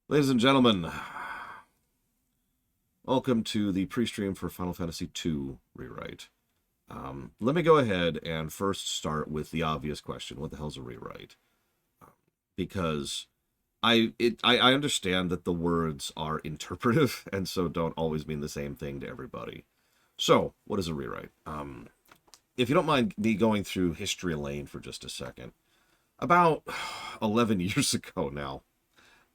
Ladies and gentlemen, welcome to the pre-stream for Final Fantasy II Rewrite. Let me go ahead and first start with the obvious question: what the hell's a rewrite? Because I understand that the words are interpretive and so don't always mean the same thing to everybody. So, what is a rewrite? If you don't mind me going through history lane for just a second, about 11 years ago now,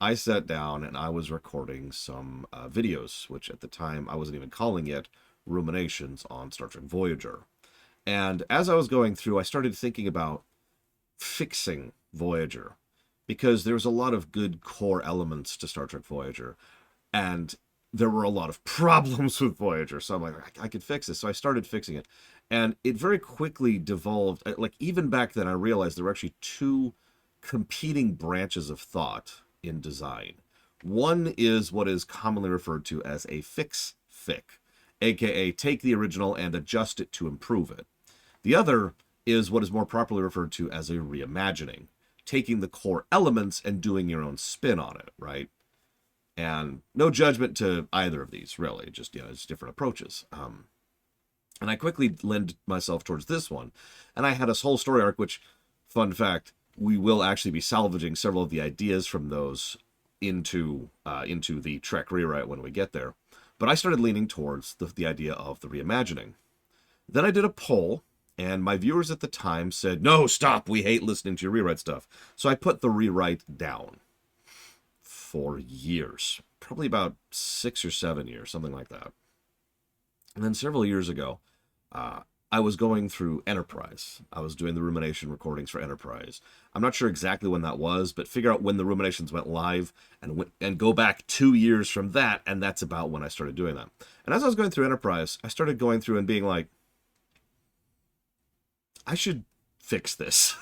I sat down and I was recording some videos, which at the time I wasn't even calling it ruminations on Star Trek Voyager. And as I was going through, I started thinking about fixing Voyager because there was a lot of good core elements to Star Trek Voyager, and there were a lot of problems with Voyager. So I'm like, I could fix this. So I started fixing it, and it very quickly devolved. Like even back then, I realized there were actually two competing branches of thought in design. One is what is commonly referred to as a fic, aka take the original and adjust it to improve it. The other is what is more properly referred to as a reimagining, taking the core elements and doing your own spin on it, right? And no judgment to either of these, really, just, it's different approaches. And I quickly lend myself towards this one. And I had a whole story arc, which, fun fact, we will actually be salvaging several of the ideas from those into the Trek rewrite when we get there. But I started leaning towards the idea of the reimagining. Then I did a poll, and my viewers at the time said, no, stop, we hate listening to your rewrite stuff. So I put the rewrite down for years, probably about 6 or 7 years, something like that. And then several years ago, I was going through Enterprise. I was doing the rumination recordings for Enterprise. I'm not sure exactly when that was, but figure out when the ruminations went live and go back 2 years from that, and that's about when I started doing that. And as I was going through Enterprise, I started going through and being like, I should fix this.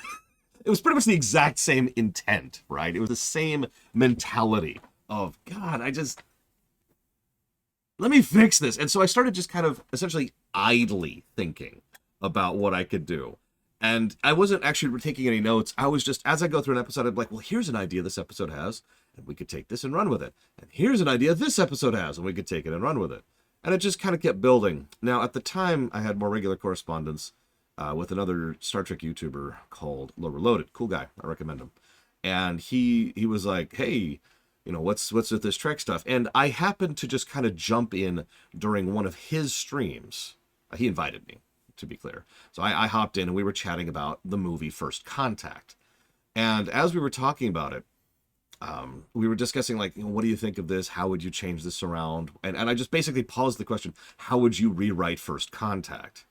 It was pretty much the exact same intent, right? It was the same mentality of, God, let me fix this. And so I started just kind of essentially idly thinking about what I could do. And I wasn't actually taking any notes. I was just, as I go through an episode, I'd be like, well, here's an idea this episode has, and we could take this and run with it. And here's an idea this episode has, and we could take it and run with it. And it just kind of kept building. Now, at the time, I had more regular correspondence with another Star Trek YouTuber called Low Reloaded. Cool guy. I recommend him. And he was like, hey, what's with this Trek stuff? And I happened to just kind of jump in during one of his streams. He invited me, to be clear. So I hopped in and we were chatting about the movie First Contact. And as we were talking about it, we were discussing, like, what do you think of this? How would you change this around? And I just basically paused the question, how would you rewrite First Contact?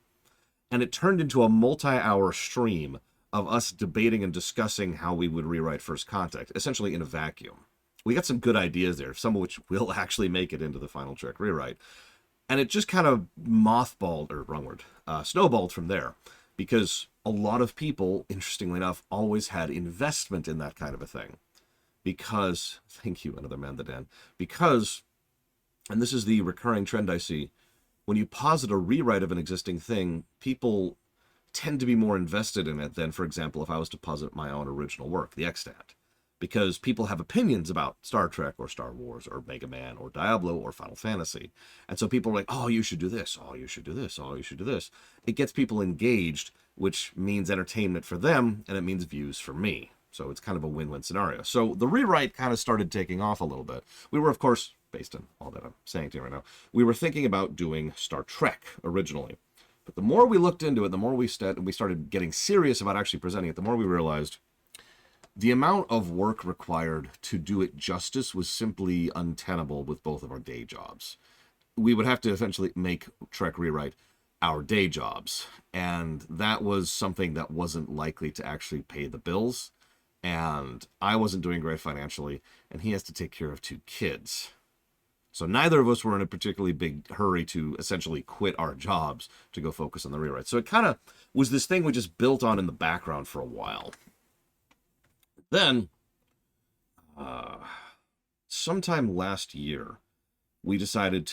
And it turned into a multi-hour stream of us debating and discussing how we would rewrite First Contact, essentially in a vacuum. We got some good ideas there, some of which will actually make it into the final Trek rewrite. And it just kind of snowballed from there. Because a lot of people, interestingly enough, always had investment in that kind of a thing. Because, thank you, another man, the Dan, because, and this is the recurring trend I see, when you posit a rewrite of an existing thing, people tend to be more invested in it than, for example, if I was to posit my own original work, the extant. Because people have opinions about Star Trek or Star Wars or Mega Man or Diablo or Final Fantasy. And so people are like, oh, you should do this. Oh, you should do this. Oh, you should do this. It gets people engaged, which means entertainment for them, and it means views for me. So it's kind of a win-win scenario. So the rewrite kind of started taking off a little bit. We were, of course, based on all that I'm saying to you right now, we were thinking about doing Star Trek originally. But the more we looked into it, the more we started getting serious about actually presenting it, the more we realized the amount of work required to do it justice was simply untenable with both of our day jobs. We would have to eventually make Trek Rewrite our day jobs. And that was something that wasn't likely to actually pay the bills. And I wasn't doing great financially, and he has to take care of 2 kids. So neither of us were in a particularly big hurry to essentially quit our jobs to go focus on the rewrite. So it kind of was this thing we just built on in the background for a while. Then, sometime last year, we decided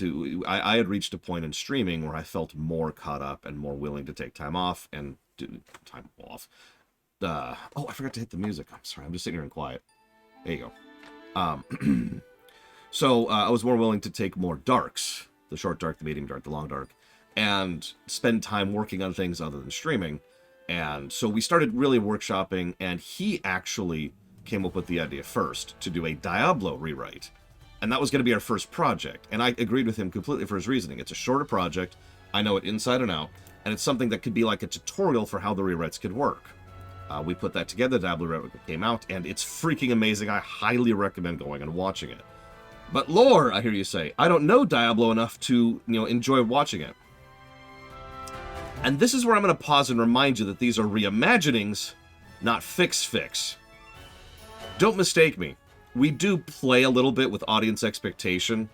I had reached a point in streaming where I felt more caught up and more willing to take time off and do time off. Oh, I forgot to hit the music. I'm sorry. I'm just sitting here and quiet. There you go. So I was more willing to take more darks, the short dark, the medium dark, the long dark, and spend time working on things other than streaming. And so we started really workshopping, and he actually came up with the idea first to do a Diablo rewrite. And that was going to be our first project. And I agreed with him completely for his reasoning. It's a shorter project. I know it inside and out. And it's something that could be like a tutorial for how the rewrites could work. We put that together. Diablo rewrite came out, and it's freaking amazing. I highly recommend going and watching it. But lore, I hear you say, I don't know Diablo enough to, enjoy watching it. And this is where I'm going to pause and remind you that these are reimaginings, not fix. Don't mistake me. We do play a little bit with audience expectation.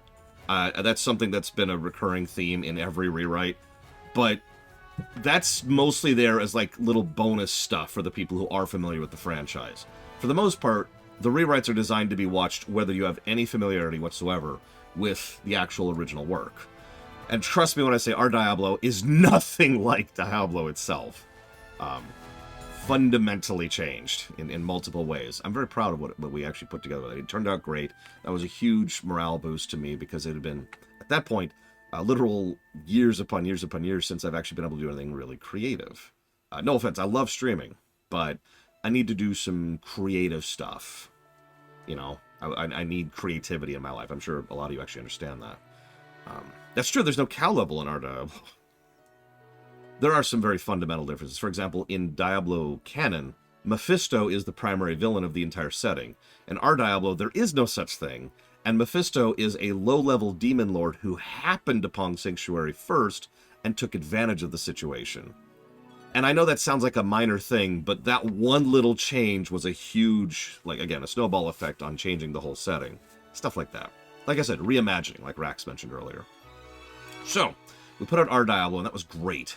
That's something that's been a recurring theme in every rewrite. But that's mostly there as like little bonus stuff for the people who are familiar with the franchise. For the most part, the rewrites are designed to be watched whether you have any familiarity whatsoever with the actual original work. And trust me when I say our Diablo is nothing like Diablo itself. Fundamentally changed in multiple ways. I'm very proud of what we actually put together. It turned out great. That was a huge morale boost to me because it had been, at that point, literal years upon years upon years since I've actually been able to do anything really creative. No offense, I love streaming, but I need to do some creative stuff. I need creativity in my life. I'm sure a lot of you actually understand that. That's true, there's no cow level in our Diablo. There are some very fundamental differences. For example, in Diablo canon, Mephisto is the primary villain of the entire setting. In our Diablo, there is no such thing, and Mephisto is a low-level demon lord who happened upon Sanctuary first and took advantage of the situation. And I know that sounds like a minor thing, but that one little change was a huge, a snowball effect on changing the whole setting. Stuff like that. Like I said, reimagining, like Rax mentioned earlier. So, we put out our Diablo, and that was great.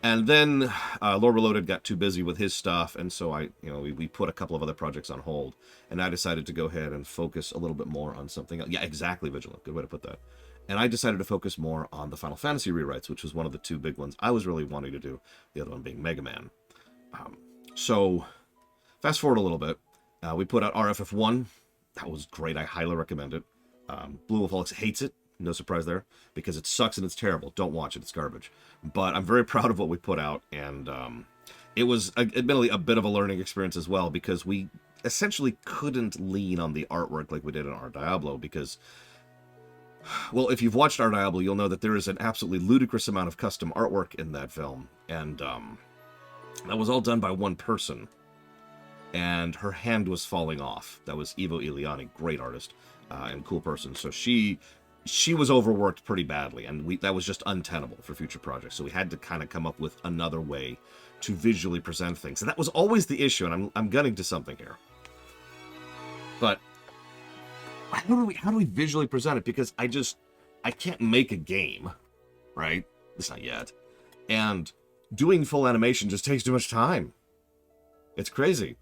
And then Lore Reloaded got too busy with his stuff, and so we put a couple of other projects on hold. And I decided to go ahead and focus a little bit more on something else. Yeah, exactly, Vigilant. Good way to put that. And I decided to focus more on the Final Fantasy rewrites, which was one of the two big ones I was really wanting to do, the other one being Mega Man. So, fast forward a little bit. We put out RFF1. That was great. I highly recommend it. Blue Wolf Alex hates it. No surprise there, because it sucks and it's terrible. Don't watch it. It's garbage. But I'm very proud of what we put out, and it was, admittedly, a bit of a learning experience as well, because we essentially couldn't lean on the artwork like we did in our Diablo, because, well, if you've watched our Diablo, you'll know that there is an absolutely ludicrous amount of custom artwork in that film, and that was all done by one person, and her hand was falling off. That was Ivo Iliani, great artist and cool person. So she was overworked pretty badly, and that was just untenable for future projects. So we had to kind of come up with another way to visually present things. And that was always the issue, and I'm gunning to something here. But how do we visually present it? Because I can't make a game, right? At least not yet. And doing full animation just takes too much time. It's crazy.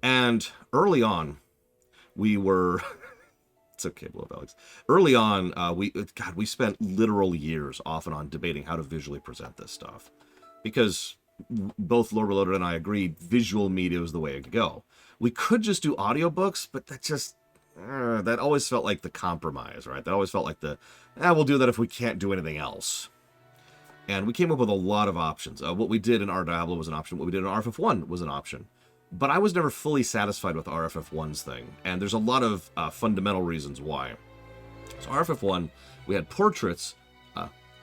And early on, we were... It's okay, Blue Alex. Early on, we spent literal years off and on debating how to visually present this stuff. Because both Lore Reloaded and I agreed visual media was the way to go. We could just do audiobooks, but that always felt like the compromise, right? That always felt like we'll do that if we can't do anything else. And we came up with a lot of options. What we did in our Diablo was an option. What we did in RFF1 was an option. But I was never fully satisfied with RFF1's thing, and there's a lot of fundamental reasons why. So RFF1, we had portraits,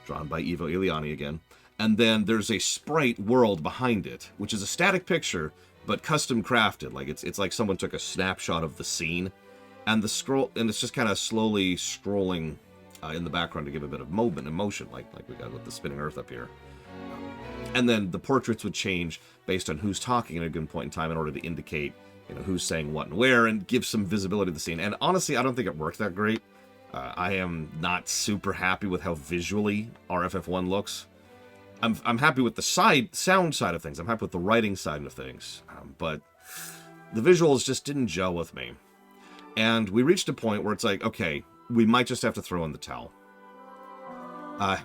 drawn by Ivo Iliani again, and then there's a sprite world behind it, which is a static picture, but custom crafted. Like it's like someone took a snapshot of the scene, and it's just kind of slowly scrolling in the background to give a bit of movement and motion, like we got with the spinning Earth up here. And then the portraits would change based on who's talking at a given point in time in order to indicate, who's saying what and where, and give some visibility to the scene. And honestly, I don't think it worked that great. I am not super happy with how visually RFF1 looks. I'm happy with the sound side of things. I'm happy with the writing side of things. But the visuals just didn't gel with me. And we reached a point where it's like, okay, we might just have to throw in the towel.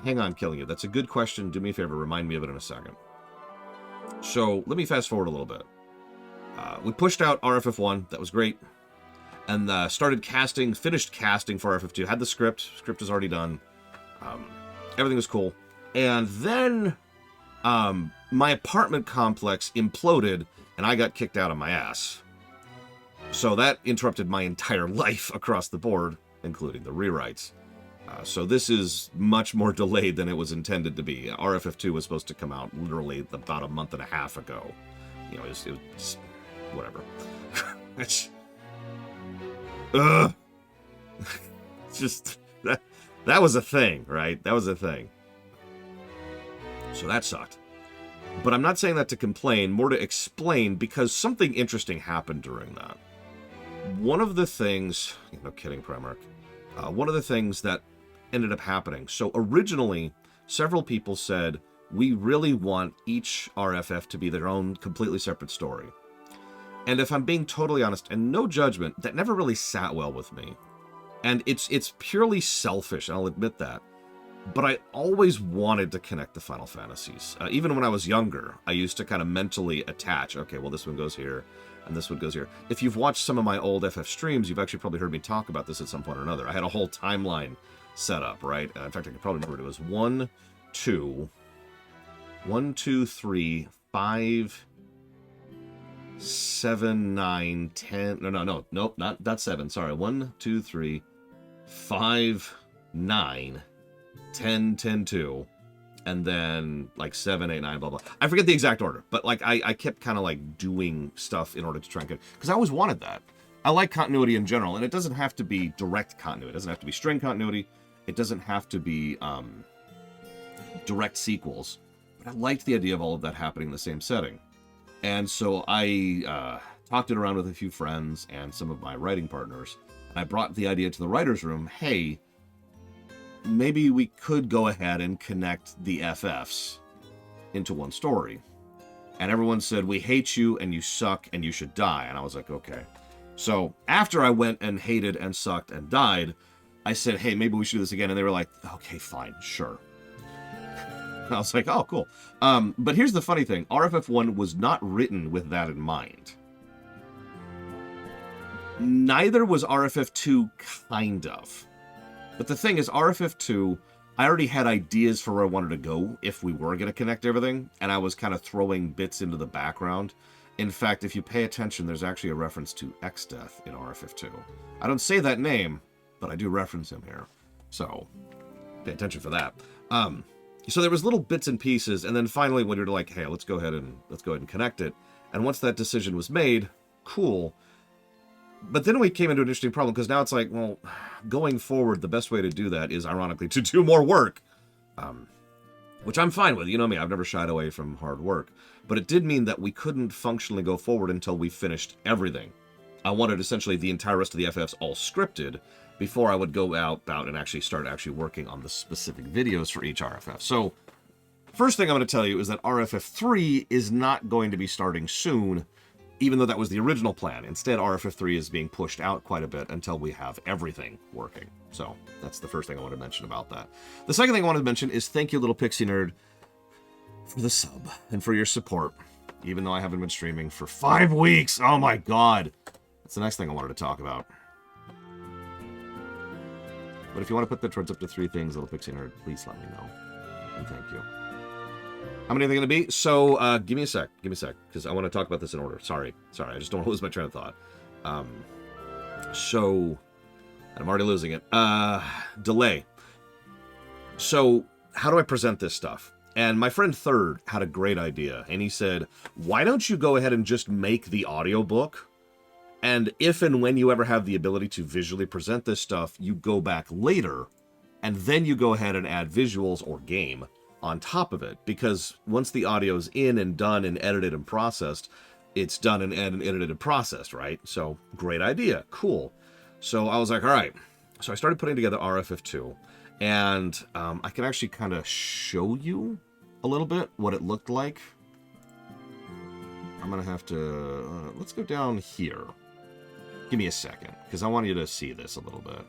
Hang on, Killing You. That's a good question. Do me a favor. Remind me of it in a second. So let me fast forward a little bit. We pushed out RFF1. That was great. and started casting, finished casting for RFF2, had the script is already done, everything was cool, and then my apartment complex imploded, and I got kicked out of my ass. So that interrupted my entire life across the board, including the rewrites. So this is much more delayed than it was intended to be. RFF2 was supposed to come out literally about a month and a half ago. You know, it was just, whatever. It's just that was a thing, right? That was a thing. So that sucked. But I'm not saying that to complain, more to explain, because something interesting happened during that. One of the things, no kidding, Primarch. One of the things that ended up happening. So originally, several people said, we really want each RFF to be their own completely separate story. And if I'm being totally honest, and no judgment, that never really sat well with me. And it's purely selfish, and I'll admit that. But I always wanted to connect the Final Fantasies. Even when I was younger, I used to kind of mentally attach, okay, well, this one goes here, and this one goes here. If you've watched some of my old FF streams, you've actually probably heard me talk about this at some point or another. I had a whole timeline set up, right? In fact, I can probably remember it was 1, 2, 3, 5, 7, 9, 10. Nope, not 7. Sorry. 1, 2, 3, 5, 9, 10, 10, 2, and then like 7, 8, 9, blah, blah. I forget the exact order, but like I kept kind of like doing stuff in order to try and get, because I always wanted that. I like continuity in general, and it doesn't have to be direct continuity. It doesn't have to be string continuity. It doesn't have to be direct sequels. But I liked the idea of all of that happening in the same setting. And so I talked it around with a few friends and some of my writing partners, and I brought the idea to the writer's room, hey, maybe we could go ahead and connect the FFs into one story. And everyone said, we hate you, and you suck, and you should die. And I was like, okay. So after I went and hated and sucked and died, I said, hey, maybe we should do this again. And they were like, okay, fine, sure. I was like, oh, cool. But here's the funny thing. RFF1 was not written with that in mind. Neither was RFF2, kind of. But the thing is, RFF2, I already had ideas for where I wanted to go if we were going to connect everything, and I was kind of throwing bits into the background. In fact, if you pay attention, there's actually a reference to X-Death in RFF2. I don't say that name, but I do reference him here. So, pay attention for that. So there was little bits and pieces, and then finally when you're like, hey, let's go ahead and connect it. And once that decision was made, cool. But then we came into an interesting problem, because now it's like, well, going forward, the best way to do that is, ironically, to do more work. Which I'm fine with. You know me, I've never shied away from hard work. But it did mean that we couldn't functionally go forward until we finished everything. I wanted essentially the entire rest of the FFs all scripted before I would go out and actually start working on the specific videos for each RFF. So, first thing I'm going to tell you is that RFF3 is not going to be starting soon, even though that was the original plan. Instead, RFF3 is being pushed out quite a bit until we have everything working. So, that's the first thing I want to mention about that. The second thing I wanted to mention is thank you, Little Pixie Nerd, for the sub and for your support, even though I haven't been streaming for 5 weeks. Oh my god. That's the next thing I wanted to talk about. But if you want to put the towards up to 3 things, Little Pixie Nerd, please let me know. And thank you. How many are they going to be? So, give me a sec, because I want to talk about this in order. Sorry, I just don't want to lose my train of thought. So, I'm already losing it. Delay. So, how do I present this stuff? And my friend Third had a great idea, and he said, why don't you go ahead and just make the audiobook? And if and when you ever have the ability to visually present this stuff, you go back later, and then you go ahead and add visuals or game on top of it. Because once the audio's in and done and edited and processed, it's done and edited and processed, right? So, great idea. Cool. So I was like, all right. So I started putting together RFF2, and I can actually kind of show you a little bit what it looked like. I'm going to have to... let's go down here. Give me a second, because I want you to see this a little bit.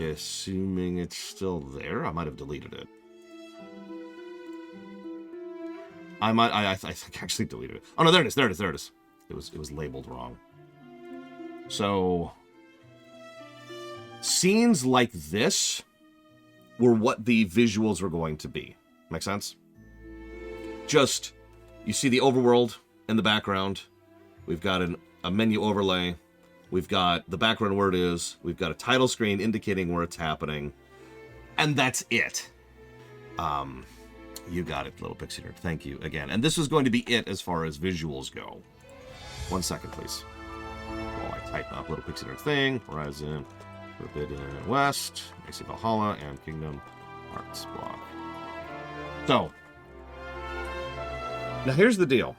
Assuming it's still there. I might have deleted it. I think I actually deleted it. Oh, no, there it is. It was labeled wrong. So scenes like this were what the visuals were going to be. Make sense? Just, you see the overworld in the background. We've got a menu overlay. We've got the background where it is. We've got a title screen indicating where it's happening. And that's it. You got it, Little Pixie Nerd. Thank you again. And this is going to be it as far as visuals go. 1 second, please. While I type up Little Pixie Nerd thing. Horizon, Forbidden West, AC Valhalla, and Kingdom Hearts block. So, now here's the deal.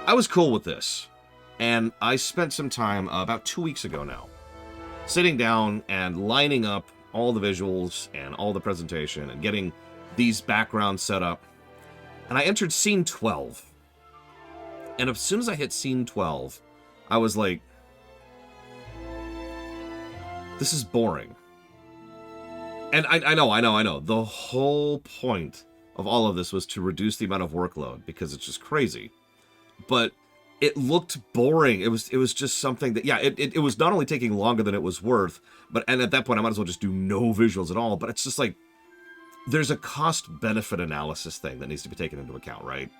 I was cool with this. And I spent some time, about 2 weeks ago now, sitting down and lining up all the visuals and all the presentation and getting these backgrounds set up. And I entered scene 12. And as soon as I hit scene 12, I was like, this is boring. And I know. The whole point of all of this was to reduce the amount of workload because it's just crazy. But it looked boring. It was just something that, yeah, it was not only taking longer than it was worth, and at that point I might as well just do no visuals at all. But it's just like, there's a cost-benefit analysis thing that needs to be taken into account, right?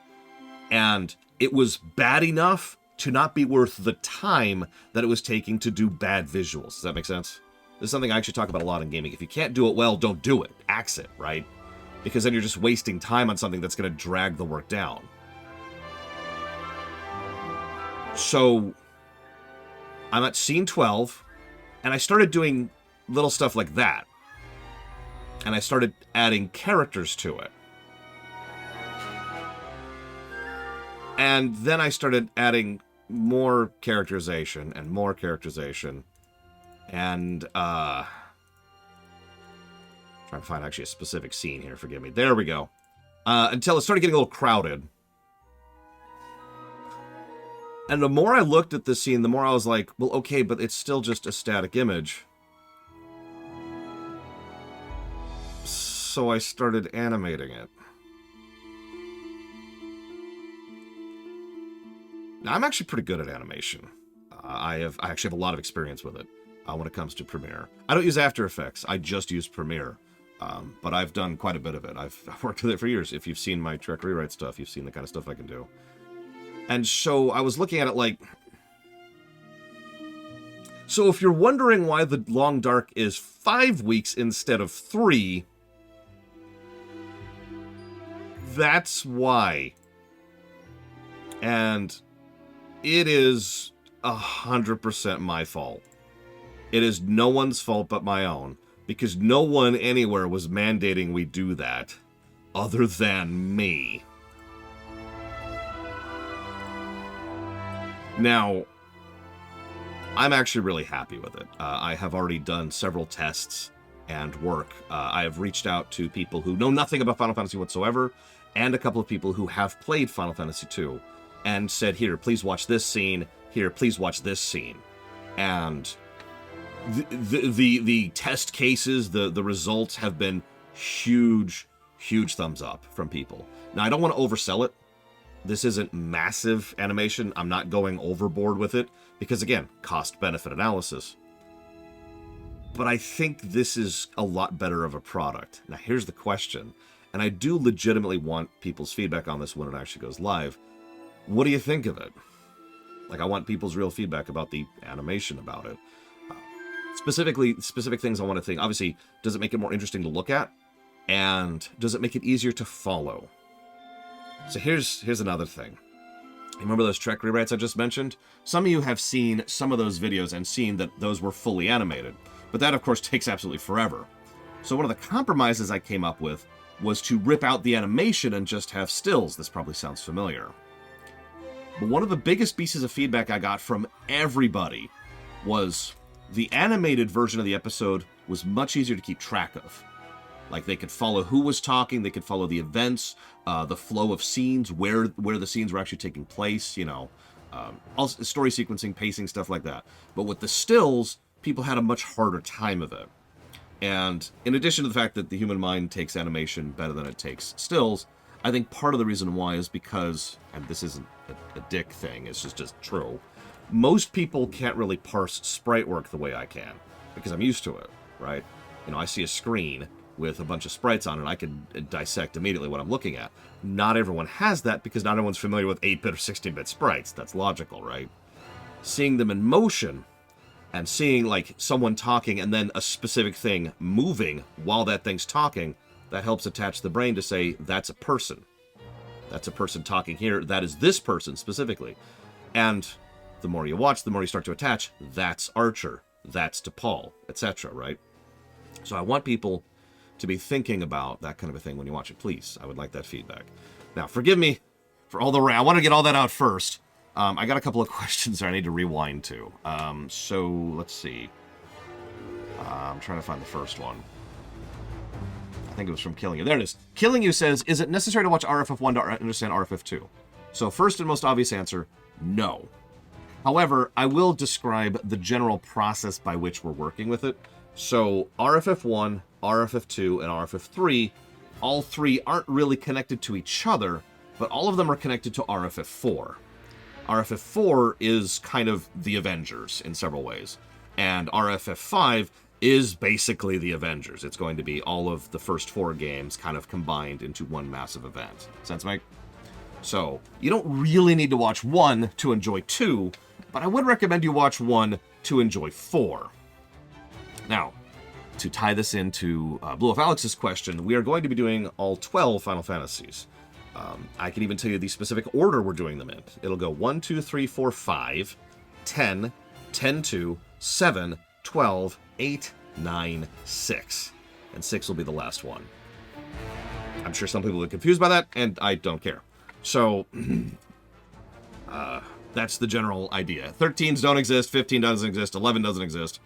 And it was bad enough to not be worth the time that it was taking to do bad visuals. Does that make sense? This is something I actually talk about a lot in gaming. If you can't do it well, don't do it. Axe it, right? Because then you're just wasting time on something that's going to drag the work down. So, I'm at scene 12, and I started doing little stuff like that. And I started adding characters to it. And then I started adding more characterization and more characterization. And, trying to find actually a specific scene here, forgive me. There we go. Until it started getting a little crowded. And the more I looked at this scene, the more I was like, well, okay, but it's still just a static image. So I started animating it. Now, I'm actually pretty good at animation. I actually have a lot of experience with it when it comes to Premiere. I don't use After Effects. I just use Premiere. But I've done quite a bit of it. I've worked with it for years. If you've seen my Trek Rewrite stuff, you've seen the kind of stuff I can do. And so I was looking at it like... So if you're wondering why The Long Dark is 5 weeks instead of 3... That's why. And it is 100% my fault. It is no one's fault but my own. Because no one anywhere was mandating we do that. Other than me. Now, I'm actually really happy with it. I have already done several tests and work. I have reached out to people who know nothing about Final Fantasy whatsoever, and a couple of people who have played Final Fantasy II, and said, here, please watch this scene. Here, please watch this scene. And the test cases, the results have been huge, huge thumbs up from people. Now, I don't want to oversell it. This isn't massive animation. I'm not going overboard with it because, again, cost-benefit analysis. But I think this is a lot better of a product. Now, here's the question, and I do legitimately want people's feedback on this when it actually goes live. What do you think of it? Like, I want people's real feedback about the animation about it. Specific things I want to think. Obviously, does it make it more interesting to look at? And does it make it easier to follow? So here's another thing. Remember those Trek rewrites I just mentioned? Some of you have seen some of those videos and seen that those were fully animated. But that, of course, takes absolutely forever. So one of the compromises I came up with was to rip out the animation and just have stills. This probably sounds familiar. But one of the biggest pieces of feedback I got from everybody was the animated version of the episode was much easier to keep track of. Like, they could follow who was talking, they could follow the events, the flow of scenes, where the scenes were actually taking place, you know, also story sequencing, pacing, stuff like that. But with the stills, people had a much harder time of it. And in addition to the fact that the human mind takes animation better than it takes stills, I think part of the reason why is because, and this isn't a dick thing, it's just true, most people can't really parse sprite work the way I can, because I'm used to it, right? You know, I see a screen with a bunch of sprites on it, I can dissect immediately what I'm looking at. Not everyone has that, because not everyone's familiar with 8-bit or 16-bit sprites. That's logical, right? Seeing them in motion, and seeing, like, someone talking and then a specific thing moving while that thing's talking, that helps attach the brain to say, that's a person. That's a person talking here. That is this person, specifically. And the more you watch, the more you start to attach, that's Archer, that's DePaul, etc., right? So I want people to be thinking about that kind of a thing when you watch it. Please, I would like that feedback. Now, forgive me for all the I want to get all that out first. I got a couple of questions that I need to rewind to. So let's see. I'm trying to find the first one. I think it was from Killing You. There it is. Killing You says, is it necessary to watch RFF1 to understand RFF2? So first and most obvious answer, no. However, I will describe the general process by which we're working with it. So RFF1, RFF2, and RFF3, all three aren't really connected to each other, but all of them are connected to RFF4. RFF4 is kind of the Avengers in several ways, and RFF5 is basically the Avengers. It's going to be all of the first 4 games kind of combined into one massive event. Sense, Mike? So, you don't really need to watch 1 to enjoy 2, but I would recommend you watch 1 to enjoy 4. Now, to tie this into Blue Wolf Alex's question, we are going to be doing all 12 Final Fantasies. I can even tell you the specific order we're doing them in. It'll go 1, 2, 3, 4, 5, 10, 10, 2, 7, 12, 8, 9, 6. And 6 will be the last one. I'm sure some people are confused by that, and I don't care. So, that's the general idea. 13s don't exist, 15 doesn't exist, 11 doesn't exist.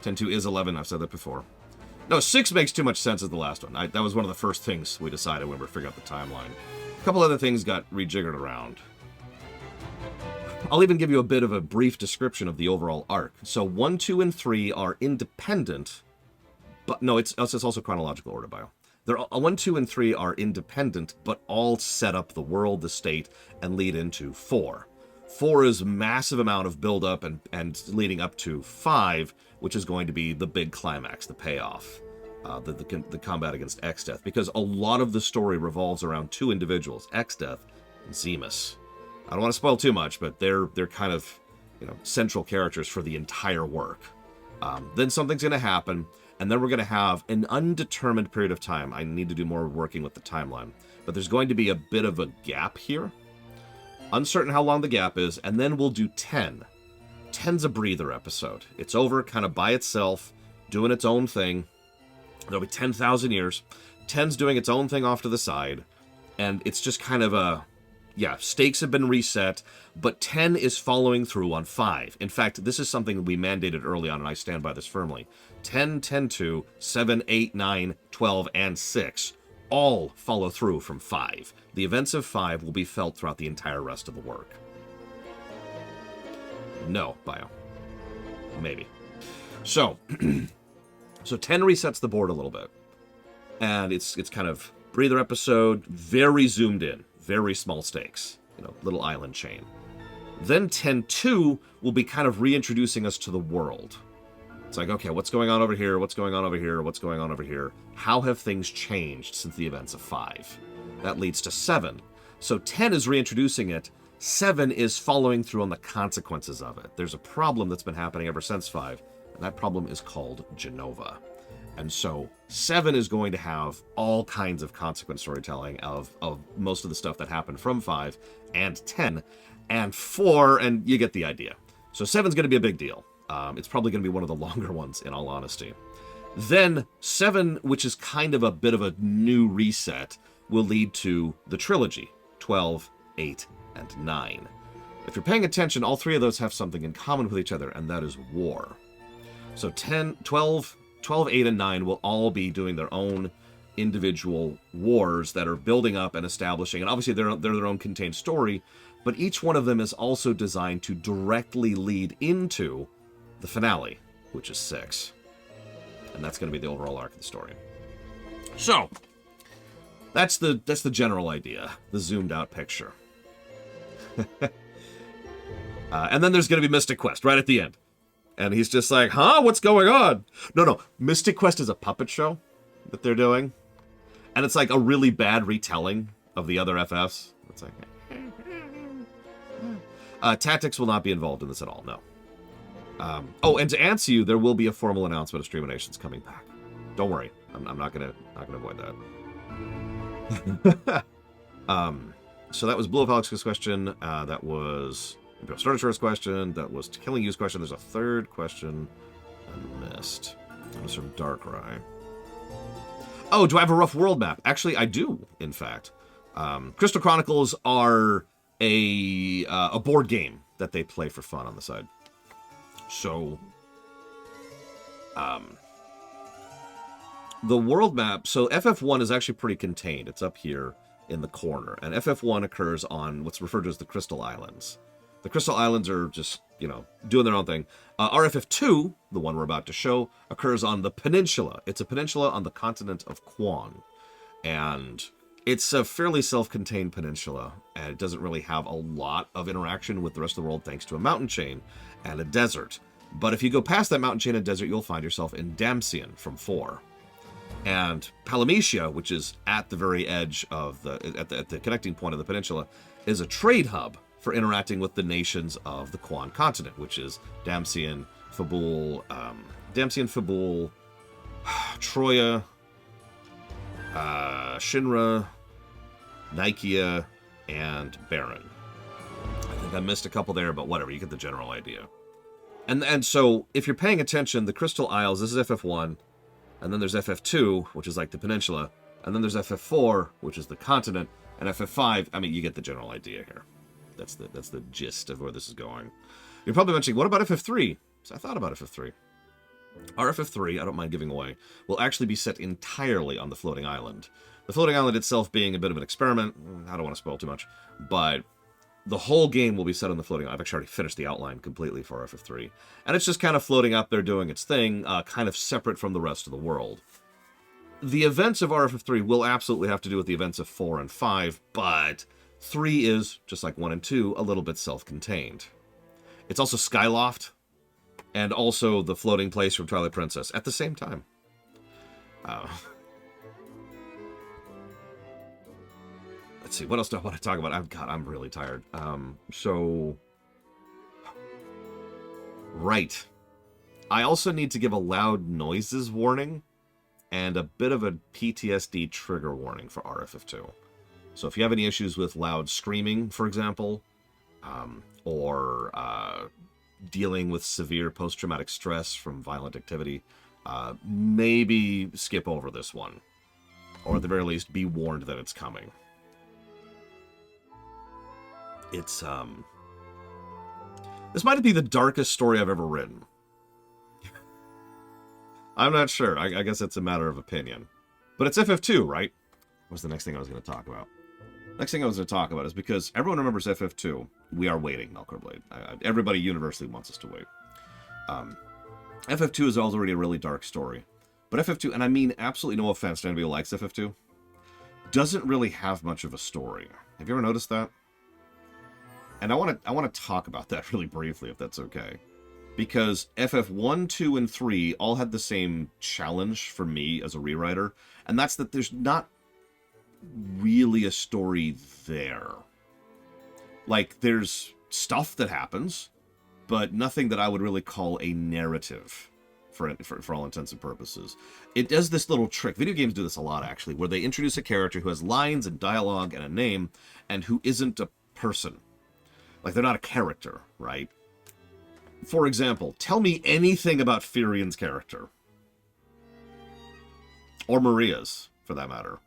10-2 is 11, I've said that before. No, 6 makes too much sense as the last one. That was one of the first things we decided when we were figuring out the timeline. A couple other things got rejiggered around. I'll even give you a bit of a brief description of the overall arc. So 1, 2, and 3 are independent, but no, it's also chronological order, Bio. 1, 2, and 3 are independent, but all set up the world, the state, and lead into 4. 4 is a massive amount of build-up and leading up to 5, which is going to be the big climax, the payoff, the combat against X-Death, because a lot of the story revolves around 2 individuals, X-Death and Zemus. I don't want to spoil too much, but they're kind of, central characters for the entire work. Then something's going to happen, and then we're going to have an undetermined period of time. I need to do more working with the timeline, but there's going to be a bit of a gap here. Uncertain how long the gap is, and then we'll do 10. 10's a breather episode. It's over kind of by itself, doing its own thing. There'll be 10,000 years. 10's doing its own thing off to the side, and it's just kind of stakes have been reset, but 10 is following through on 5. In fact, this is something we mandated early on, and I stand by this firmly. 10, 10-2, 7, 8, 9, 12, and 6 all follow through from 5. The events of 5 will be felt throughout the entire rest of the work. No, Bio. Maybe. So, 10 resets the board a little bit. And it's kind of breather episode, very zoomed in, very small stakes, little island chain. Then 10-2 will be kind of reintroducing us to the world. It's like, okay, what's going on over here? What's going on over here? What's going on over here? How have things changed since the events of 5? That leads to 7. So 10 is reintroducing it. 7 is following through on the consequences of it. There's a problem that's been happening ever since 5, and that problem is called Genova. And so 7 is going to have all kinds of consequence storytelling of most of the stuff that happened from 5 and 10 and 4, and you get the idea. So 7's going to be a big deal. It's probably going to be one of the longer ones, in all honesty. Then 7, which is kind of a bit of a new reset, will lead to the trilogy, 12, 8, and 9. If you're paying attention, all 3 of those have something in common with each other, and that is war. So 12, 8, and 9 will all be doing their own individual wars that are building up and establishing, and obviously they're their own contained story, but each one of them is also designed to directly lead into the finale, which is 6. And that's going to be the overall arc of the story. So, That's the general idea, the zoomed out picture. And then there's going to be Mystic Quest right at the end. And he's just like, huh? What's going on? No. Mystic Quest is a puppet show that they're doing. And it's like a really bad retelling of the other FFs. It's like... Tactics will not be involved in this at all, no. Oh, and to answer you, there will be a formal announcement of Streaminations coming back. Don't worry. I'm not gonna avoid that. So that was Blue of Alex's question. That was Imperial Star Destroyer's question. That was Killing You's question. There's a third question I missed. That was from Darkrai. Oh, do I have a rough world map? Actually, I do, in fact. Crystal Chronicles are a board game that they play for fun on the side. So, the world map, so FF1 is actually pretty contained. It's up here in the corner. And FF1 occurs on what's referred to as the Crystal Islands. The Crystal Islands are just, doing their own thing. RFF2, the one we're about to show, occurs on the peninsula. It's a peninsula on the continent of Quan. And it's a fairly self-contained peninsula, and it doesn't really have a lot of interaction with the rest of the world thanks to a mountain chain and a desert. But if you go past that mountain chain and desert, you'll find yourself in Damcian from 4. And Palamecia, which is at the very edge of at the connecting point of the peninsula, is a trade hub for interacting with the nations of the Quan continent, which is Damcian, Fabul, Troya, Shinra, Nikia, and Baron. I think I missed a couple there, but whatever, you get the general idea. And so, if you're paying attention, the Crystal Isles, this is FF1, and then there's FF2, which is like the peninsula, and then there's FF4, which is the continent, and FF5, I mean, you get the general idea here. That's the gist of where this is going. You're probably mentioning, what about FF3? So I thought about FF3. Our FF3, I don't mind giving away, will actually be set entirely on the floating island. The floating island itself being a bit of an experiment. I don't want to spoil too much, but the whole game will be set on the floating island. I've actually already finished the outline completely for FF3. And it's just kind of floating up there doing its thing, kind of separate from the rest of the world. The events of RFF3 will absolutely have to do with the events of 4 and 5, but 3 is, just like 1 and 2, a little bit self-contained. It's also Skyloft, and also the floating place from Twilight Princess at the same time. Let's see, what else do I want to talk about? I'm really tired. Right. I also need to give a loud noises warning and a bit of a PTSD trigger warning for RFF2. So if you have any issues with loud screaming, for example, or dealing with severe post-traumatic stress from violent activity, maybe skip over this one. Or at the very least, be warned that it's coming. It's, this might be the darkest story I've ever written. I'm not sure. I guess it's a matter of opinion. But it's FF2, right? What's the next thing I was going to talk about? Next thing I was going to talk about is because everyone remembers FF2. We are waiting, Melkorblade. Everybody universally wants us to wait. FF2 is already a really dark story. But FF2, and I mean absolutely no offense to anybody who likes FF2, doesn't really have much of a story. Have you ever noticed that? And I want to talk about that really briefly, if that's okay. Because FF1, 2, and 3 all had the same challenge for me as a rewriter, and that's that there's not really a story there. Like, there's stuff that happens, but nothing that I would really call a narrative for all intents and purposes. It does this little trick. Video games do this a lot, actually, where they introduce a character who has lines and dialogue and a name, and who isn't a person. Like, they're not a character, right? For example, tell me anything about Firian's character. Or Maria's, for that matter.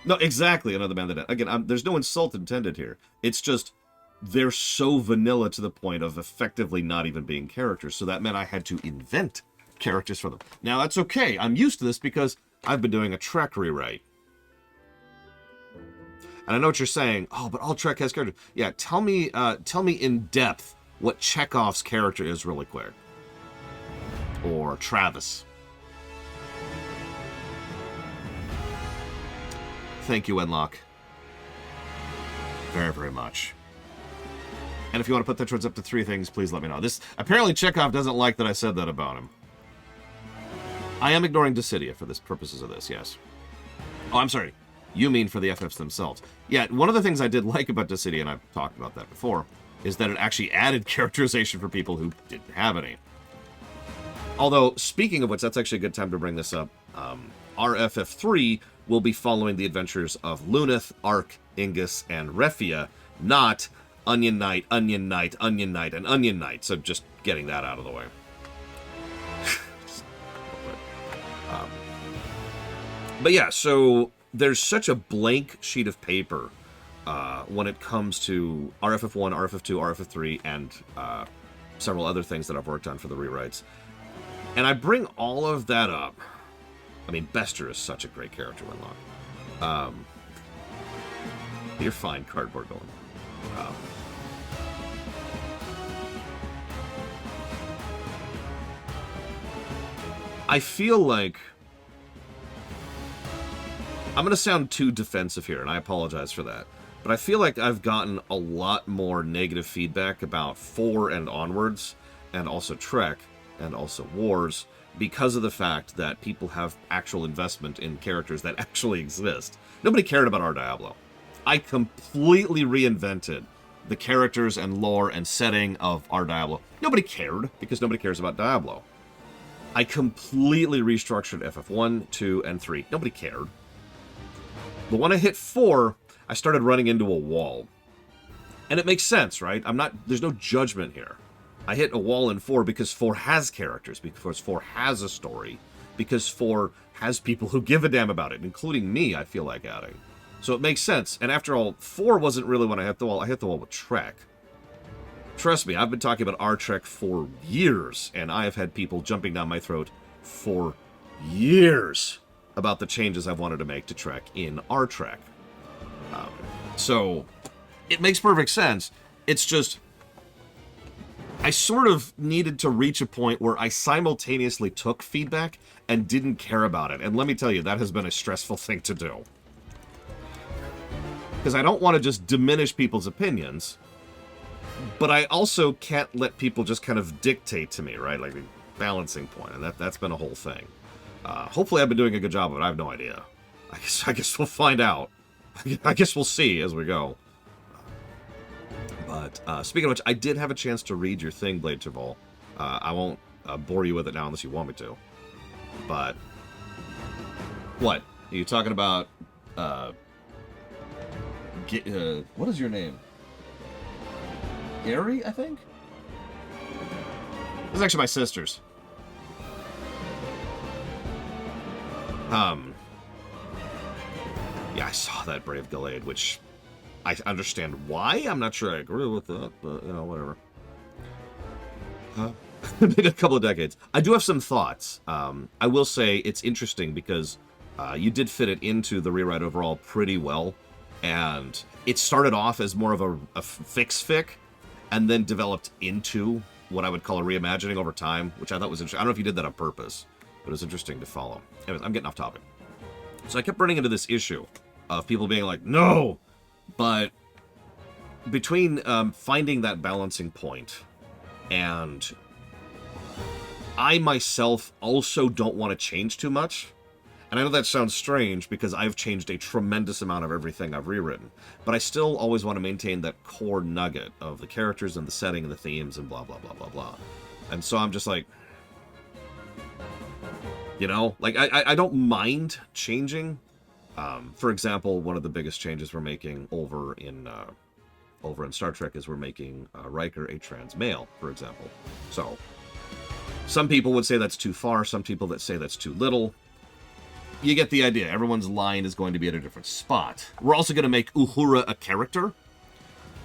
No, exactly, another band that... Again, there's no insult intended here. It's just, they're so vanilla to the point of effectively not even being characters, so that meant I had to invent characters for them. Now, that's okay. I'm used to this because I've been doing a Trek rewrite. And I know what you're saying. Oh, but all Trek has characters. Yeah, tell me in depth what Chekhov's character is really quick. or Travis. Thank you, Wenlock. Very, very much. And if you want to put the towards up to 3 things, please let me know. This apparently Chekhov doesn't like that I said that about him. I am ignoring Dissidia for this purposes of this, yes. Oh, I'm sorry. You mean for the FFs themselves. Yeah, one of the things I did like about Dissidia, and I've talked about that before, is that it actually added characterization for people who didn't have any. Although, speaking of which, that's actually a good time to bring this up. Our FF3 will be following the adventures of Luneth, Ark, Ingus, and Refia, not Onion Knight, Onion Knight, Onion Knight, and Onion Knight. So just getting that out of the way. But yeah, so there's such a blank sheet of paper when it comes to RFF1, RFF2, RFF3, and several other things that I've worked on for the rewrites. And I bring all of that up. I mean, Bester is such a great character, Wenlock. You're fine, Cardboard Golem. I feel like I'm going to sound too defensive here, and I apologize for that. But I feel like I've gotten a lot more negative feedback about 4 and onwards, and also Trek, and also Wars, because of the fact that people have actual investment in characters that actually exist. Nobody cared about our Diablo. I completely reinvented the characters and lore and setting of our Diablo. Nobody cared, because nobody cares about Diablo. I completely restructured FF1, 2, and 3. Nobody cared. But when I hit 4, I started running into a wall. And it makes sense, right? There's no judgment here. I hit a wall in 4 because 4 has characters, because 4 has a story, because 4 has people who give a damn about it, including me, I feel like adding. So it makes sense. And after all, 4 wasn't really when I hit the wall. I hit the wall with Trek. Trust me, I've been talking about our Trek for years, and I have had people jumping down my throat for years about the changes I've wanted to make to Trek in our Trek. So it makes perfect sense. It's just I sort of needed to reach a point where I simultaneously took feedback and didn't care about it. And let me tell you, that has been a stressful thing to do. Because I don't want to just diminish people's opinions, but I also can't let people just kind of dictate to me, right? Like the balancing point, and that's been a whole thing. Hopefully I've been doing a good job of it. I have no idea. I guess we'll find out. I guess we'll see as we go. But speaking of which, I did have a chance to read your thing, Blade Terval. I won't bore you with it now unless you want me to. But what? Are you talking about what is your name? Gary, I think? This is actually my sister's. Yeah, I saw that Brave Gallade, which I understand why. I'm not sure I agree with that, but, you know, whatever. Been a couple of decades. I do have some thoughts. I will say it's interesting because you did fit it into the rewrite overall pretty well, and it started off as more of a fix-fic, and then developed into what I would call a reimagining over time, which I thought was interesting. I don't know if you did that on purpose, but it was interesting to follow. Anyways, I'm getting off topic. So I kept running into this issue of people being like, no! But between finding that balancing point and I myself also don't want to change too much. And I know that sounds strange because I've changed a tremendous amount of everything I've rewritten. But I still always want to maintain that core nugget of the characters and the setting and the themes and blah, blah, blah, blah, blah. And so I'm just like, you know, like I don't mind changing. For example, one of the biggest changes we're making over in Star Trek is we're making Riker a trans male, for example. So some people would say that's too far. Some people that say that's too little. You get the idea. Everyone's line is going to be at a different spot. We're also going to make Uhura a character.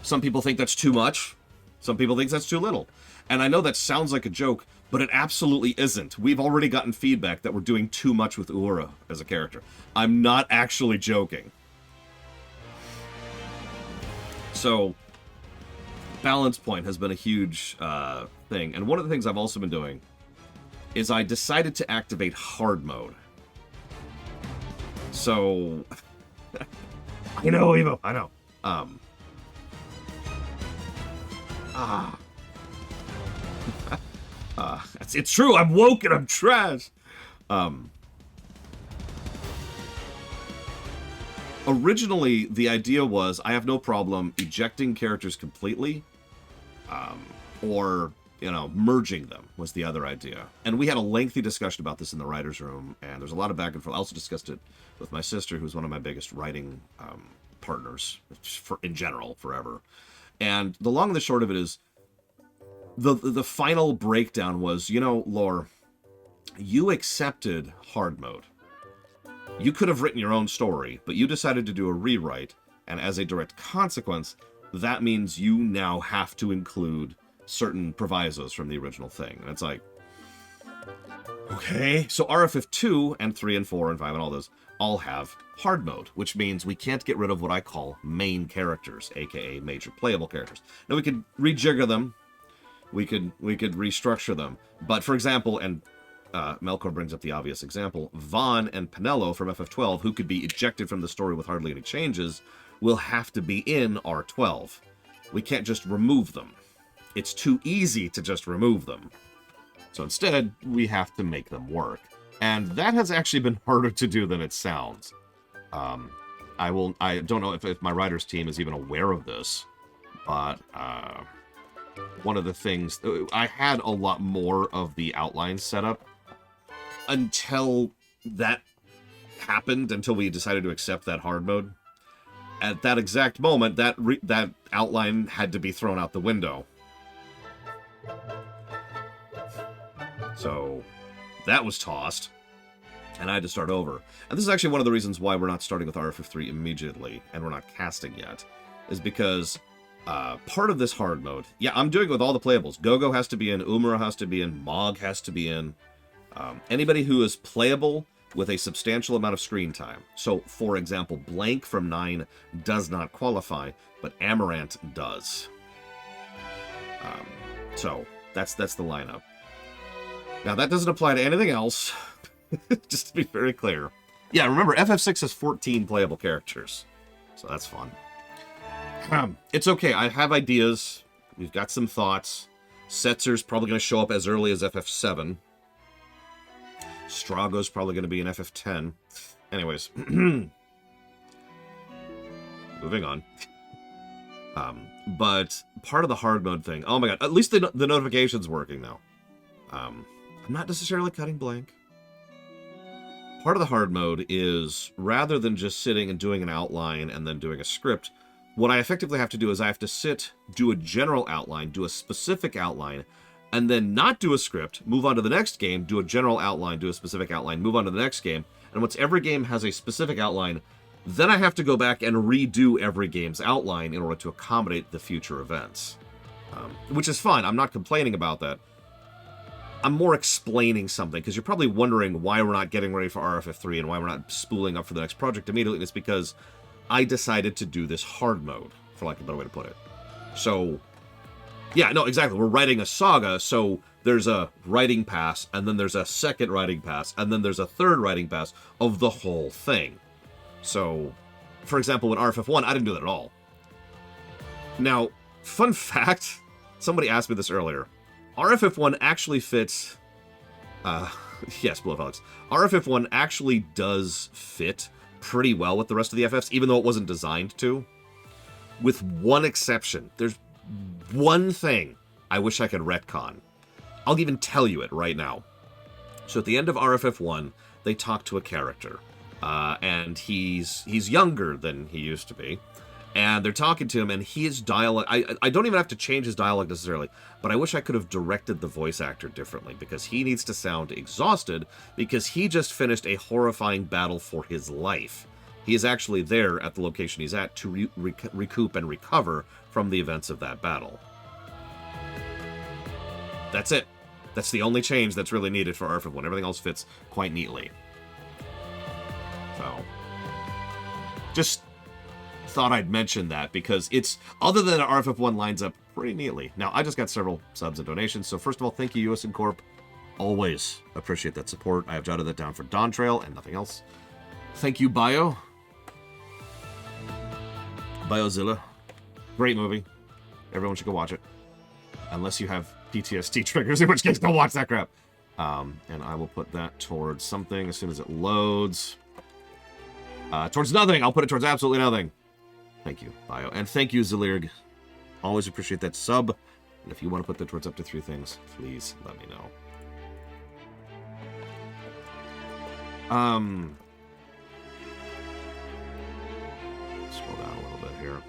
Some people think that's too much. Some people think that's too little. And I know that sounds like a joke, but it absolutely isn't. We've already gotten feedback that we're doing too much with Uhura as a character. I'm not actually joking. So, balance point has been a huge thing. And one of the things I've also been doing is I decided to activate hard mode. So, I know, Evo, I know. It's true, I'm woke and I'm trash. Originally, the idea was I have no problem ejecting characters completely, or, you know, merging them was the other idea. And we had a lengthy discussion about this in the writer's room, and there's a lot of back and forth. I also discussed it with my sister, who's one of my biggest writing partners in general, forever. And the long and the short of it is, the final breakdown was, you know, Lore, you accepted hard mode. You could have written your own story, but you decided to do a rewrite, and as a direct consequence, that means you now have to include certain provisos from the original thing. And it's like, okay. So RFF 2 and 3 and 4 and 5 and all those all have hard mode, which means we can't get rid of what I call main characters, aka major playable characters. Now we could rejigger them, we could restructure them, but for example, and Melkor brings up the obvious example, Vaughn and Penelo from FF12, who could be ejected from the story with hardly any changes, will have to be in R12. We can't just remove them. It's too easy to just remove them. So instead, we have to make them work. And that has actually been harder to do than it sounds. I don't know if my writers team is even aware of this, but one of the things, I had a lot more of the outline set up until that happened, until we decided to accept that hard mode. At that exact moment, that outline had to be thrown out the window. So that was tossed, and I had to start over. And this is actually one of the reasons why we're not starting with RFF3 immediately, and we're not casting yet, is because part of this hard mode, yeah, I'm doing it with all the playables. Gogo has to be in, Umura has to be in, Mog has to be in. Anybody who is playable with a substantial amount of screen time. So, for example, Blank from 9 does not qualify, but Amaranth does. So, that's the lineup. Now, that doesn't apply to anything else, just to be very clear. Yeah, remember, FF6 has 14 playable characters, so that's fun. It's okay, I have ideas, we've got some thoughts. Setzer's probably going to show up as early as FF7. Strago's probably going to be in FF10. Anyways. Moving on. But part of the hard mode thing... Oh my god, at least the notification's working now. I'm not necessarily cutting Blank. Part of the hard mode is, rather than just sitting and doing an outline and then doing a script, what I effectively have to do is I have to sit, do a general outline, do a specific outline, and then not do a script, move on to the next game, do a general outline, do a specific outline, move on to the next game. And once every game has a specific outline, then I have to go back and redo every game's outline in order to accommodate the future events. Which is fine, I'm not complaining about that. I'm more explaining something, because you're probably wondering why we're not getting ready for RFF3 and why we're not spooling up for the next project immediately, and it's because I decided to do this hard mode, for lack of a better way to put it. So... yeah, no, exactly. We're writing a saga, so there's a writing pass, and then there's a second writing pass, and then there's a third writing pass of the whole thing. So, for example, with RFF1, I didn't do that at all. Now, fun fact, somebody asked me this earlier. RFF1 actually fits... yes, Blood Alex. RFF1 actually does fit pretty well with the rest of the FFs, even though it wasn't designed to. With one exception. There's one thing I wish I could retcon. I'll even tell you it right now. So at the end of RFF1, they talk to a character. And he's younger than he used to be. And they're talking to him, and his dialogue... I don't even have to change his dialogue necessarily, but I wish I could have directed the voice actor differently, because he needs to sound exhausted, because he just finished a horrifying battle for his life. He is actually there at the location he's at to recoup and recover from the events of that battle. That's it. That's the only change that's really needed for RFF1. Everything else fits quite neatly. So, just thought I'd mention that, because it's, other than RFF1 lines up pretty neatly. Now, I just got several subs and donations, so first of all, thank you, US and Corp. Always appreciate that support. I have jotted that down for Dawn Trail and nothing else. Thank you, Bio. Biozilla. Great movie. Everyone should go watch it. Unless you have PTSD triggers, in which case don't watch that crap. And I will put that towards something as soon as it loads. Towards nothing. I'll put it towards absolutely nothing. Thank you, Bio. And thank you, Zilirg. Always appreciate that sub. And if you want to put that towards up to 3 things, please let me know. Scroll down a little bit here.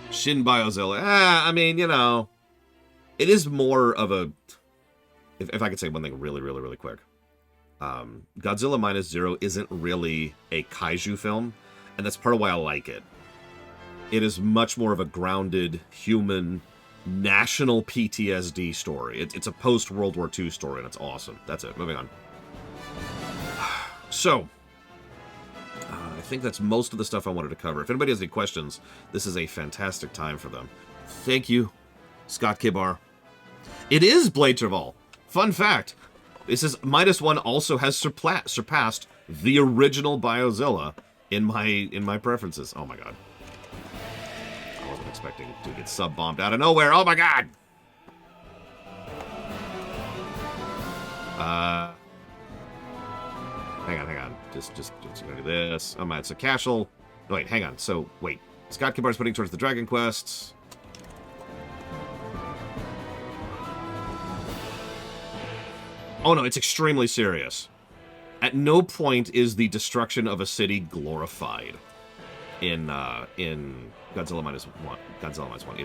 Shin Biozilla. I mean, you know, it is more of a... If I could say one thing really quick. Godzilla Minus Zero isn't really a kaiju film, and that's part of why I like it. It is much more of a grounded, human, national PTSD story. It's a post-World War II story, and it's awesome. That's it. Moving on. So, I think that's most of the stuff I wanted to cover. If anybody has any questions, this is a fantastic time for them. Thank you, Scott Kibar. It is Blade Traval. Fun fact. This is -1 also has surpassed the original Biozilla in my preferences. Oh my god. I wasn't expecting to get sub-bombed out of nowhere. Oh my god! Hang on. Just gonna do this. Oh man, so Cashel. Wait, hang on. So, wait. Scott Kibar's putting towards the Dragon Quests. Oh no, it's extremely serious. At no point is the destruction of a city glorified in Godzilla Minus One. Godzilla Minus One.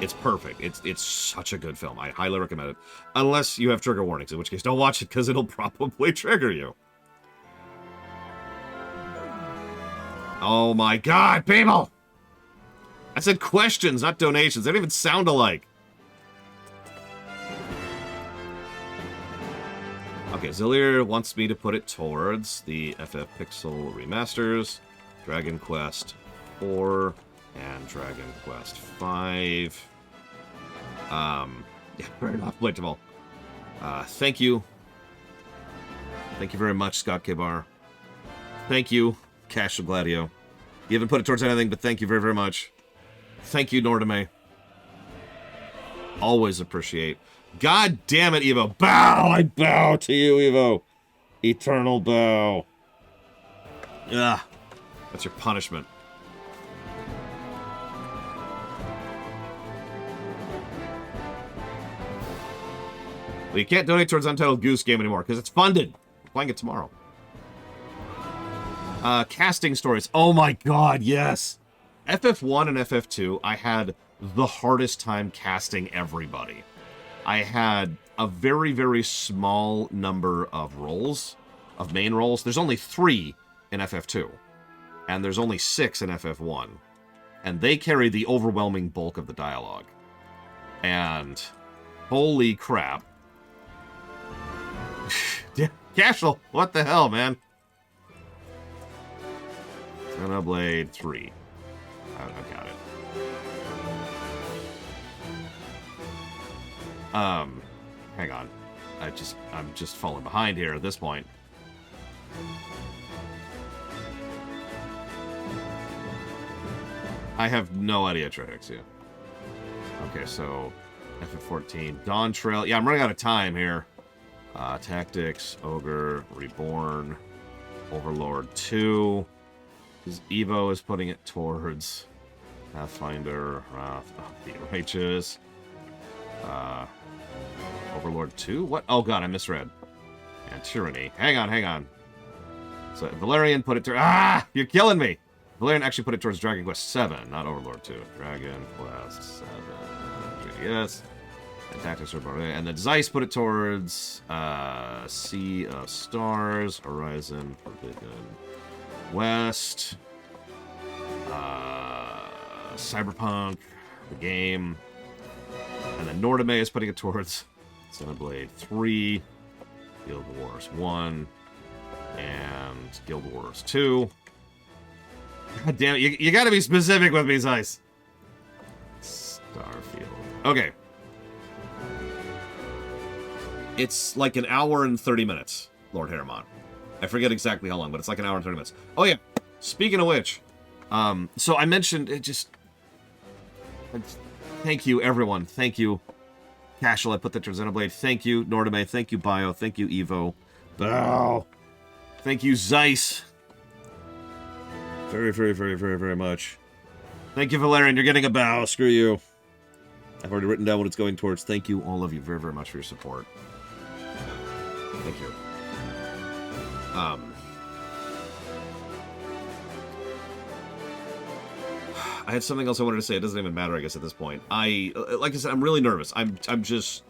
It's perfect. It's such a good film. I highly recommend it. Unless you have trigger warnings, in which case don't watch it because it'll probably trigger you. Oh my god, people! I said questions, not donations. They don't even sound alike. Okay, Zillier wants me to put it towards the FF Pixel remasters, Dragon Quest 4, and Dragon Quest 5. Yeah, fair enough, Blade Traval. Thank you. Thank you very much, Scott Kibar. Thank you, Cash of Gladio. You haven't put it towards anything, but thank you very, very much. Thank you, Nordame. Always appreciate. God damn it, Evo. Bow! I bow to you, Evo. Eternal bow. Ugh. That's your punishment. Well, you can't donate towards Untitled Goose Game anymore, because it's funded. We're playing it tomorrow. Casting stories. Oh my god, yes. FF1 and FF2, I had the hardest time casting everybody. I had a very, very small number of roles, of main roles. There's only 3 in FF2, and there's only 6 in FF1. And they carry the overwhelming bulk of the dialogue. And holy crap. Cashel, what the hell, man? Xenoblade 3. I got it. Hang on. I'm just falling behind here at this point. I have no idea, Trix, yeah. Okay, so FF14, Dawn Trail. Yeah, I'm running out of time here. Tactics, Ogre, Reborn, Overlord 2. Evo is putting it towards Pathfinder, Wrath, the Righteous. Overlord 2? What? Oh god, I misread. And Tyranny. Hang on. So Valerian put it to... Ah! You're killing me! Valerian actually put it towards Dragon Quest 7, not Overlord 2. Dragon Quest 7. Yes. And Tactics Reborn. And then Zeiss put it towards Sea of Stars, Horizon, Forbidden West, Cyberpunk, the game. And then Nordame is putting it towards Xenoblade 3, Guild Wars 1, and Guild Wars 2. God damn it, you gotta be specific with me, Zeiss. Starfield. Okay. It's like an hour and 30 minutes, Lord Harriman. I forget exactly how long, but it's like an hour and 30 minutes. Oh, yeah. Speaking of which, so I mentioned it just... Thank you, everyone. Thank you. Cashel, I put the Xenoblade. Thank you, Nordame. Thank you, Bio. Thank you, Evo. Oh. Thank you, Zeiss. Very, very, very, very, very much. Thank you, Valerian. You're getting a bow. Screw you. I've already written down what it's going towards. Thank you, all of you, very, very much for your support. Thank you. I had something else I wanted to say. It doesn't even matter, I guess, at this point. Like I said, I'm really nervous. I'm just...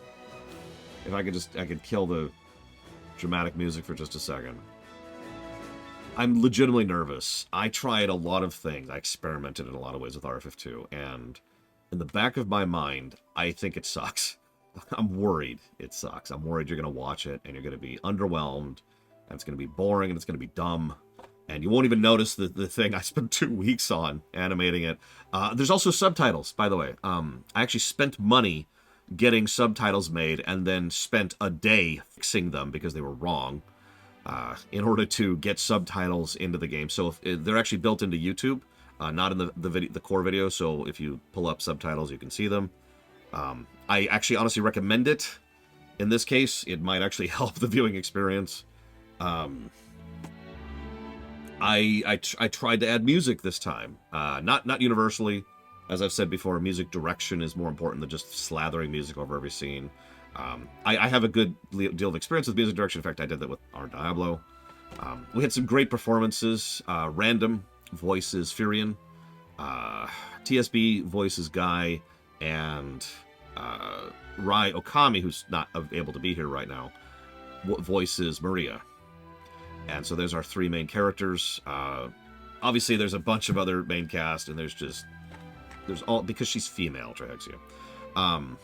If I could kill the dramatic music for just a second. I'm legitimately nervous. I tried a lot of things. I experimented in a lot of ways with RFF2, and in the back of my mind, I think it sucks. I'm worried it sucks. I'm worried you're going to watch it, and you're going to be underwhelmed, and it's going to be boring, and it's going to be dumb. And you won't even notice the thing I spent 2 weeks on animating it. There's also subtitles, by the way. I actually spent money getting subtitles made and then spent a day fixing them because they were wrong in order to get subtitles into the game. So if they're actually built into YouTube, not in the core video. So if you pull up subtitles, you can see them. I actually honestly recommend it. In this case, it might actually help the viewing experience. I tried to add music this time. Not universally. As I've said before, music direction is more important than just slathering music over every scene. I have a good deal of experience with music direction. In fact, I did that with our Diablo. We had some great performances. Random voices Furion. TSB voices Guy. And Rai Okami, who's not able to be here right now, voices Maria. And so there's our three main characters. Obviously, there's a bunch of other main cast, and there's all, because she's female, Trihexia.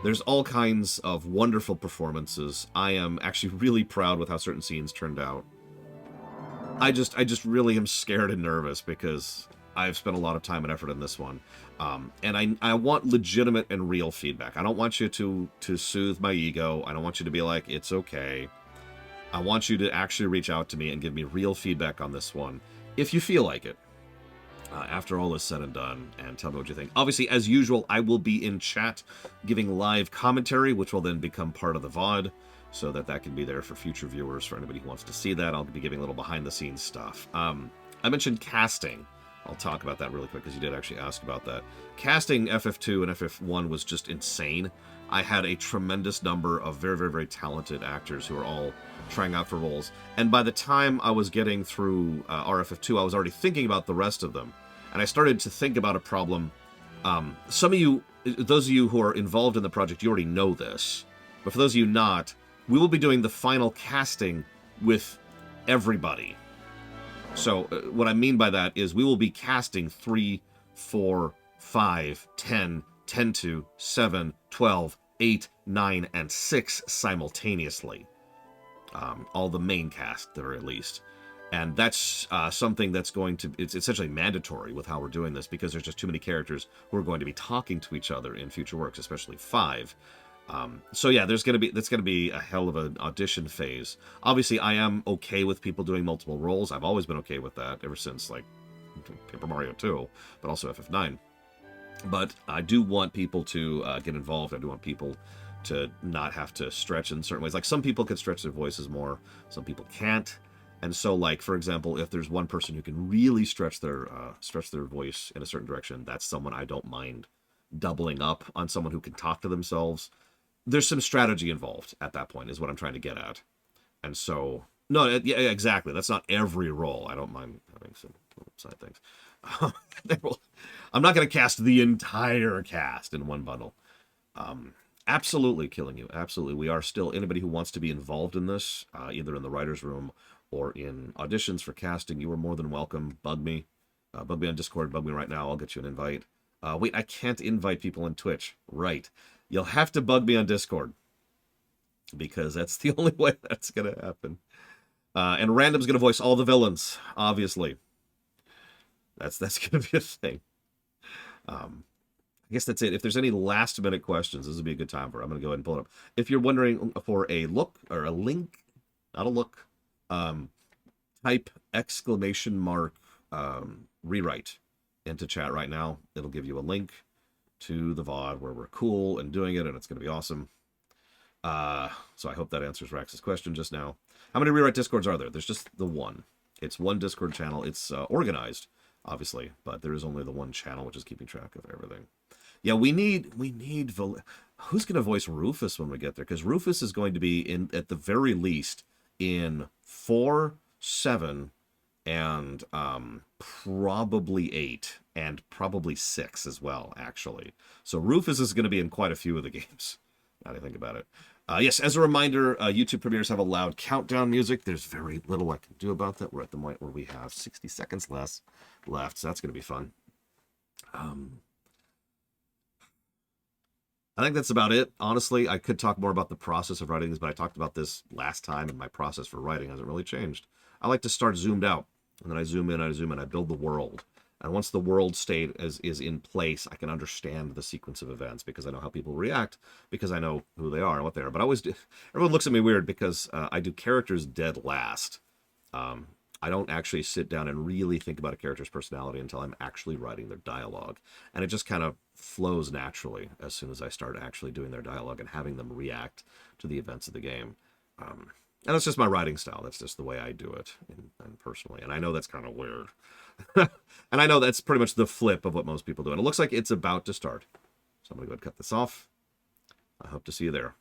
There's all kinds of wonderful performances. I am actually really proud with how certain scenes turned out. I just really am scared and nervous because I've spent a lot of time and effort in this one. And I want legitimate and real feedback. I don't want you to soothe my ego. I don't want you to be like, it's okay. I want you to actually reach out to me and give me real feedback on this one, if you feel like it, after all is said and done, and tell me what you think. Obviously, as usual, I will be in chat giving live commentary, which will then become part of the VOD, so that can be there for future viewers, for anybody who wants to see that. I'll be giving a little behind-the-scenes stuff. I mentioned casting. I'll talk about that really quick, because you did actually ask about that. Casting FF2 and FF1 was just insane. I had a tremendous number of very, very, very talented actors who are all trying out for roles. And by the time I was getting through RFF2, I was already thinking about the rest of them. And I started to think about a problem. Some of you, those of you who are involved in the project, you already know this. But for those of you not, we will be doing the final casting with everybody. So what I mean by that is we will be casting 3, 4, 5, 10, 10 to 7, 12, 8, 9, and 6 simultaneously. All the main cast, at the very least. And that's something that's going to... It's essentially mandatory with how we're doing this, because there's just too many characters who are going to be talking to each other in future works, especially 5. So yeah, that's going to be a hell of an audition phase. Obviously, I am okay with people doing multiple roles. I've always been okay with that ever since, like, Paper Mario 2, but also FF9. But I do want people to get involved. I do want people to not have to stretch in certain ways. Like, some people can stretch their voices more, some people can't. And so, like, for example, if there's one person who can really stretch their voice in a certain direction, that's someone I don't mind doubling up on, someone who can talk to themselves. There's some strategy involved at that point, is what I'm trying to get at. And so, no, yeah, exactly. That's not every role. I don't mind having some side things. I'm not going to cast the entire cast in one bundle. Absolutely killing you. Absolutely. We are still, anybody who wants to be involved in this, either in the writer's room or in auditions for casting, you are more than welcome. Bug me. Bug me on Discord. Bug me right now. I'll get you an invite. Wait, I can't invite people on Twitch. Right. You'll have to bug me on Discord, because that's the only way that's going to happen. And Random's going to voice all the villains, obviously. That's going to be a thing. I I guess that's it. If there's any last minute questions, this would be a good time for it. I'm going to go ahead and pull it up. If you're wondering for a look or a link, not a look, um, type exclamation mark rewrite into chat right now. It'll give you a link to the VOD where we're cool and doing it, and it's going to be awesome. So I hope that answers Rax's question just now. How many rewrite discords are there? There's just the one. It's one Discord channel. It's organized, obviously, but there is only the one channel, which is keeping track of everything. Yeah, we need who's going to voice Rufus when we get there? Because Rufus is going to be in, at the very least, in 4, 7, and probably 8, and probably 6 as well, actually. So Rufus is going to be in quite a few of the games, now that I think about it. Yes, as a reminder, YouTube premieres have a loud countdown music. There's very little I can do about that. We're at the point where we have 60 seconds left, so that's going to be fun. I think that's about it. Honestly, I could talk more about the process of writing this, but I talked about this last time, and my process for writing hasn't really changed. I like to start zoomed out, and then I zoom in, I build the world. And once the world state is in place, I can understand the sequence of events because I know how people react, because I know who they are and what they are. But I always do, everyone looks at me weird because I do characters dead last. I don't actually sit down and really think about a character's personality until I'm actually writing their dialogue. And it just kind of flows naturally as soon as I start actually doing their dialogue and having them react to the events of the game. And that's just my writing style. That's just the way I do it and personally. And I know that's kind of weird. And I know that's pretty much the flip of what most people do. And it looks like it's about to start. So I'm going to go ahead and cut this off. I hope to see you there.